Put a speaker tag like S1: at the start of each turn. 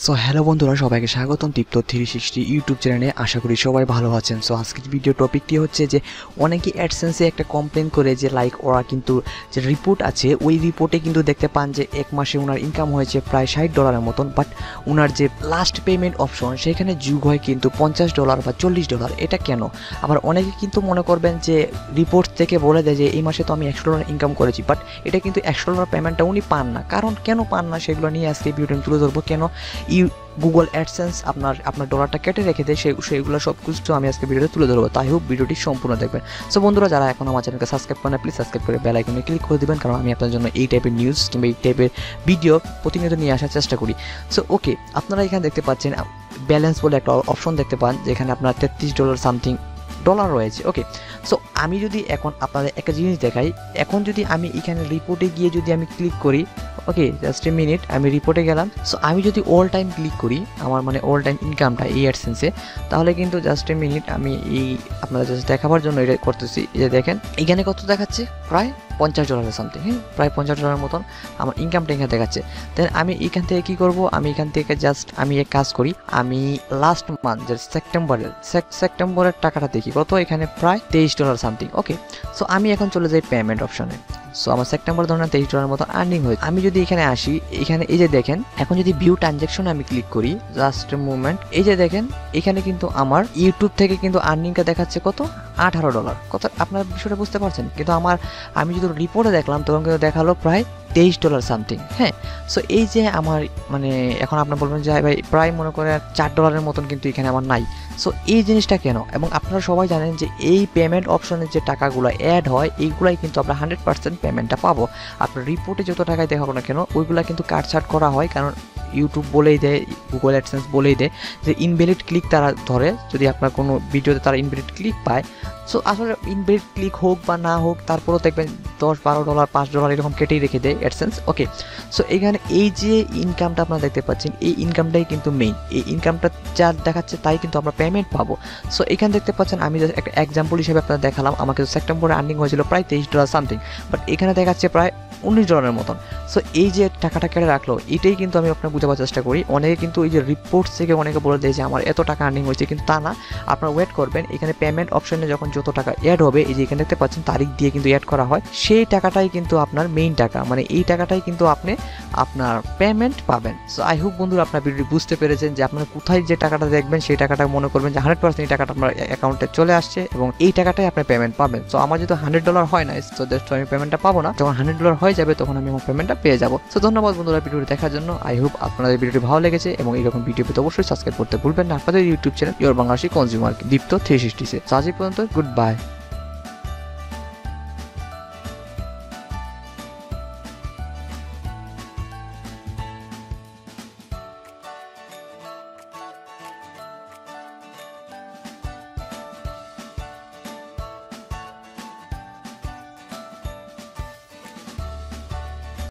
S1: So hello বন্ধুরা, সবাইকে স্বাগতম দীপ্ত 360 ইউটিউব চ্যানেলে। আশা করি সবাই ভালো আছেন। সো আজকের ভিডিও টপিকটি হচ্ছে যে অনেকে অ্যাডসেন্সে একটা কমপ্লেন করে যে ওরা কিন্তু যে রিপোর্ট আছে ওই রিপোর্টে কিন্তু দেখতে পান যে এক মাসে ওনার ইনকাম হয়েছে প্রায় $60 মতন, বাট ওনার যে লাস্ট পেমেন্ট অপশন সেখানে যোগ হয় কিন্তু $50 বা $40। এটা কেন? আবার অনেকে কিন্তু মনে করবেন যে রিপোর্ট থেকে বলে দেয় যে এই মাসে তো আমি $100 ইনকাম করেছি, বাট এটা কিন্তু $100 পেমেন্টটা উনি পান না। কারণ কেন পান না সেগুলো নিয়ে আজকে ভিডিওটা তুলে ধরবো। কেন গুগল অ্যাডসেন্স আপনার ডলারটা কেটে রেখে দেয় সেইগুলো সব কিছু আমি আজকে ভিডিওতে তুলে ধরবো। তাই হোক ভিডিওটি সম্পূর্ণ দেখবেন। সো বন্ধুরা, যারা এখন আমার চ্যানেলকে সাবস্ক্রাইব করেন প্লিজ সাবস্ক্রাইব করে বেল আইকনে ক্লিক করে দিবেন, কারণ আমি আপনার জন্য এই টাইপের নিউজ কিংবা এই টাইপের ভিডিও প্রতিনিয়ত নিয়ে আসার চেষ্টা করি। সো ওকে, আপনারা এখানে দেখতে পাচ্ছেন ব্যালেন্স বলে একটা অপশন দেখতে পান, যেখানে আপনার $33 সামথিং ডলার রয়েছে। ওকে, সো আমি যদি এখন আপনাদের একটা জিনিস দেখাই, এখন যদি আমি এখানে রিপোর্টে গিয়ে যদি আমি ক্লিক করি, ওকে জাস্ট এ মিনিট, আমি রিপোর্টে গেলাম। সো আমি যদি অল টাইম ক্লিক করি, আমার মানে অল টাইম ইনকামটা এই অ্যাডসেন্সে, তাহলে কিন্তু জাস্ট এ মিনিট আমি এই আপনাদের জাস্ট দেখাবার জন্য এটা করতেছি। এই যে দেখেন এখানে কত দেখাচ্ছে, প্রায় $50 সামথিং, হ্যাঁ প্রায় $50 মতন আমার ইনকামটা এখানে দেখাচ্ছে। দেন আমি এখান থেকে কী করব, আমি এখান থেকে জাস্ট আমি এক কাজ করি, আমি লাস্ট মান্থ যে সেপ্টেম্বরের টাকাটা দেখি কত, এখানে প্রায় $23 সামথিং। ওকে, সো আমি এখন চলে যাই পেমেন্ট অপশনে। সো আমার সেপ্টেম্বর ধরনের $23 মতো আর্নিং হয়েছে। আমি যদি এখানে আসি, এখানে এই যে দেখেন, এখন যদি ভিউ ট্রানজ্যাকশন আমি ক্লিক করি, জাস্ট মুভমেন্ট, এই যে দেখেন এখানে কিন্তু আমার ইউটিউব থেকে কিন্তু আর্নিংটা দেখাচ্ছে কত, $18। কত আপনার বিষয়টা বুঝতে পারছেন? কিন্তু আমি যদি রিপোর্টে দেখলাম তখন কিন্তু দেখালো প্রায় $23 সামথিং। হ্যাঁ, সো এই যে আমার মানে এখন আপনার বলবেন যে ভাই প্রায় মনে করেন $4 মতন কিন্তু এখানে আমার নাই। সো এই জিনিসটা কেন? এবং আপনারা সবাই জানেন যে এই পেমেন্ট অপশনের যে টাকাগুলো অ্যাড হয় এইগুলাই কিন্তু আমরা 100% পেমেন্টটা পাবো। আপনার রিপোর্টে যত টাকায় দেখাবো না কেন ওইগুলো কিন্তু কাটছাট করা হয়, কারণ ইউটিউব বলেই দেয়, গুগল অ্যাডসেন্স বলেই দেয় যে ইনভ্যালিড ক্লিক তারা ধরে, যদি আপনার কোনো ভিডিওতে তারা ইনভ্যালিড ক্লিক পায়। সো আসলে ইনভ্যালিড ক্লিক হোক বা না হোক, তারপরেও দেখবেন $10-12 $5 এরকম কেটেই রেখে দেয় অ্যাডসেন্স। ওকে, সো এখানে এই যে ইনকামটা আপনারা দেখতে পাচ্ছেন, এই ইনকামটাই কিন্তু মেইন। এই ইনকামটা যা দেখাচ্ছে তাই কিন্তু আমরা পেমেন্ট পাবো। সো এখানে দেখতে পাচ্ছেন, আমি একটা এক্সাম্পল হিসেবে আপনারা দেখালাম, আমাকে সেপ্টেম্বরে আর্নিং হয়েছিল প্রায় $23 সামথিং, বাট এখানে দেখাচ্ছে প্রায় $19 মতন। সো এই যে টাকাটা কেটে রাখলো, এটাই কিন্তু আমি আপনার বোঝাবার চেষ্টা করি। অনেকে কিন্তু এই যে রিপোর্টস থেকে অনেকে বলে দেয় যে আমার এত টাকা আর্নিং হয়েছে, কিন্তু তা না। আপনারা ওয়েট করবেন, এখানে পেমেন্ট অপশনে যখন যত টাকা অ্যাড হবে, এই যে এখানে দেখতে পাচ্ছেন তারিখ দিয়ে কিন্তু অ্যাড করা হয়, সেই টাকাটাই কিন্তু আপনার মেইন টাকা, মানে এই টাকাটাই কিন্তু আপনি আপনার পেমেন্ট পাবেন। সো আই হোপ বন্ধুরা আপনার ভিডিওটি বুঝতে পেরেছেন যে আপনার কোথায় যে টাকাটা দেখবেন সেই টাকাটা মনে করবেন যে 100% এই টাকাটা আপনার অ্যাকাউন্টে চলে আসছে এবং এই টাকাটাই আপনি পেমেন্ট পাবেন। সো আমার যেহেতু $100 হয় না, তো আমি পেমেন্টটা পাবো না। যখন $100 হয়ে যাবে তখন আমি আমার পেমেন্টটা পেয়ে যাবো। সো ধন্যবাদ বন্ধুরা ভিডিওটি দেখার জন্য। আই হোপ আপনাদের ভিডিওটি ভালো লেগেছে এবং এরকম ভিডিও পেতে অবশ্যই সাবস্ক্রাইব করতে ভুলবেন না আপনাদের YouTube channel your Bangladeshi consumer Dipto 360 সে। আজ এই পর্যন্ত, গুড বাই।